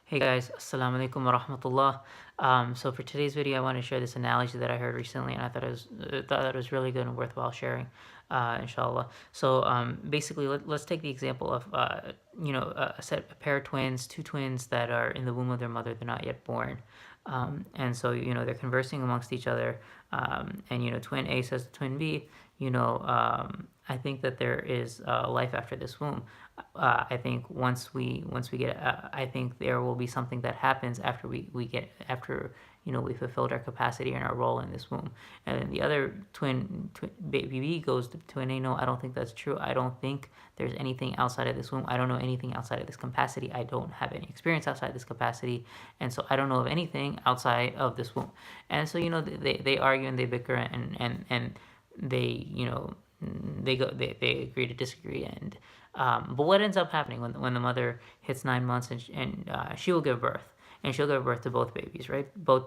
Hey guys, Assalamu alaikum wa rahmatullah. So for today's video, I want to share this analogy that I heard recently, and I thought it was really good and worthwhile sharing, inshallah. So basically, let's take the example of a pair of twins, two twins that are in the womb of their mother, they're not yet born, and so they're conversing amongst each other, and twin A says to twin B, I think that there is life after this womb. I think once we get, I think there will be something that happens after we fulfilled our capacity and our role in this womb. And then the other twin baby B goes to twin A, no, I don't think that's true. I don't think there's anything outside of this womb. I don't know anything outside of this capacity. I don't have any experience outside this capacity, and so I don't know of anything outside of this womb. And so they argue and they bicker and they they agree to disagree. And but what ends up happening when the mother hits 9 months, and she will give birth, and she'll give birth to both babies, right? Both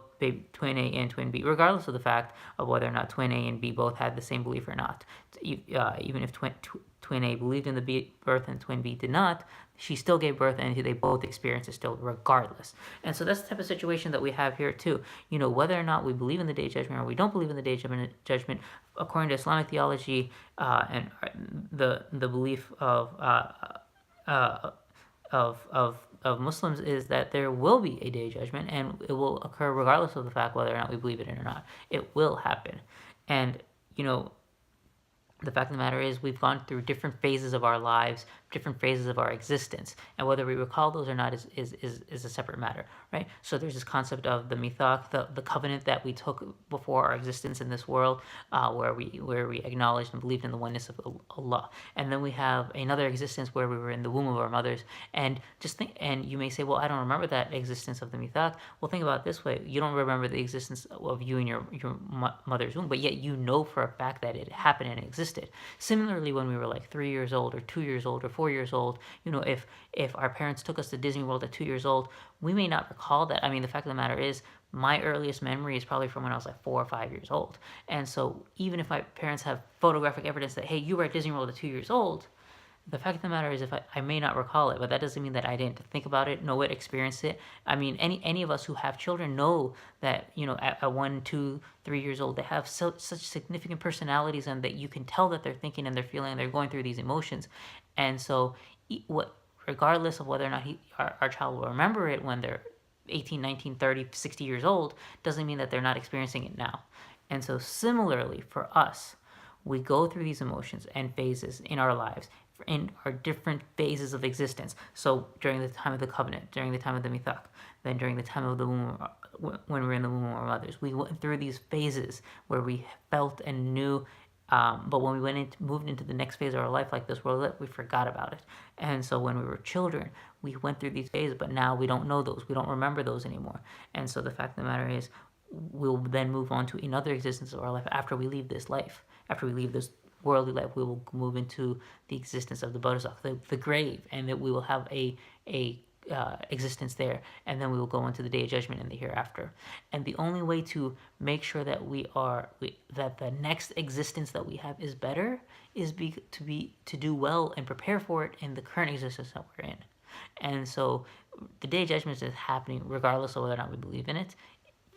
twin A and twin B, regardless of the fact of whether or not twin A and B both had the same belief or not. Even if twin A believed in the birth and twin B did not, she still gave birth, and they both experienced it still regardless. And so that's the type of situation that we have here too. Whether or not we believe in the Day of Judgment or we don't believe in the Day of Judgment, according to Islamic theology and the belief of Muslims, is that there will be a Day of Judgment, and it will occur regardless of the fact whether or not we believe it in or not. It will happen. And the fact of the matter is, we've gone through different phases of our lives, different phases of our existence, and whether we recall those or not is a separate matter, right? So there's this concept of the mithaq, the covenant that we took before our existence in this world, where we acknowledged and believed in the oneness of Allah. And then we have another existence where we were in the womb of our mothers, and and you may say, well, I don't remember that existence of the mithaq. Well, think about it this way: you don't remember the existence of you in your mother's womb, but yet you know for a fact that it happened and existed. Similarly, when we were like 3 years old or 2 years old or 4 years old, if our parents took us to Disney World at 2 years old, we may not recall that. I mean, the fact of the matter is, my earliest memory is probably from when I was like 4 or 5 years old. And so even if my parents have photographic evidence that, hey, you were at Disney World at 2 years old, the fact of the matter is, if I may not recall it, but that doesn't mean that I didn't think about it, know it, experience it. I mean, any of us who have children know that, at 1, 2, 3 years old, they have such significant personalities, and that you can tell that they're thinking and they're feeling and they're going through these emotions. And so regardless of whether or not our child will remember it when they're 18, 19, 30, 60 years old, doesn't mean that they're not experiencing it now. And so similarly for us, we go through these emotions and phases in our lives, in our different phases of existence. So during the time of the covenant, during the time of the mithaq, then during the time of the womb, when we were in the womb of our mothers, we went through these phases where we felt and knew, but when we moved into the next phase of our life, like this world, we forgot about it. And so when we were children, we went through these phases, but now we don't know those, we don't remember those anymore. And so the fact of the matter is, we'll then move on to another existence of our life after we leave this life. After we leave this worldly life, we will move into the existence of the barzakh, the grave, and that we will have a existence there, and then we will go into the Day of Judgment and the hereafter. And the only way to make sure that that the next existence that we have is better is to do well and prepare for it in the current existence that we're in. And so the Day of Judgment is happening regardless of whether or not we believe in it,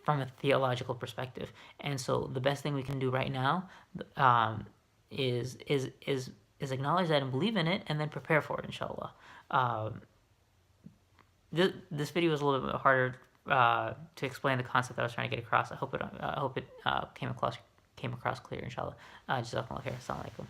from a theological perspective. And so the best thing we can do right now is acknowledge that and believe in it, and then prepare for it, inshallah. This video was a little bit harder to explain the concept that I was trying to get across. I hope it came across clear, inshallah. Jazakumullah khair. Assalamu alaikum.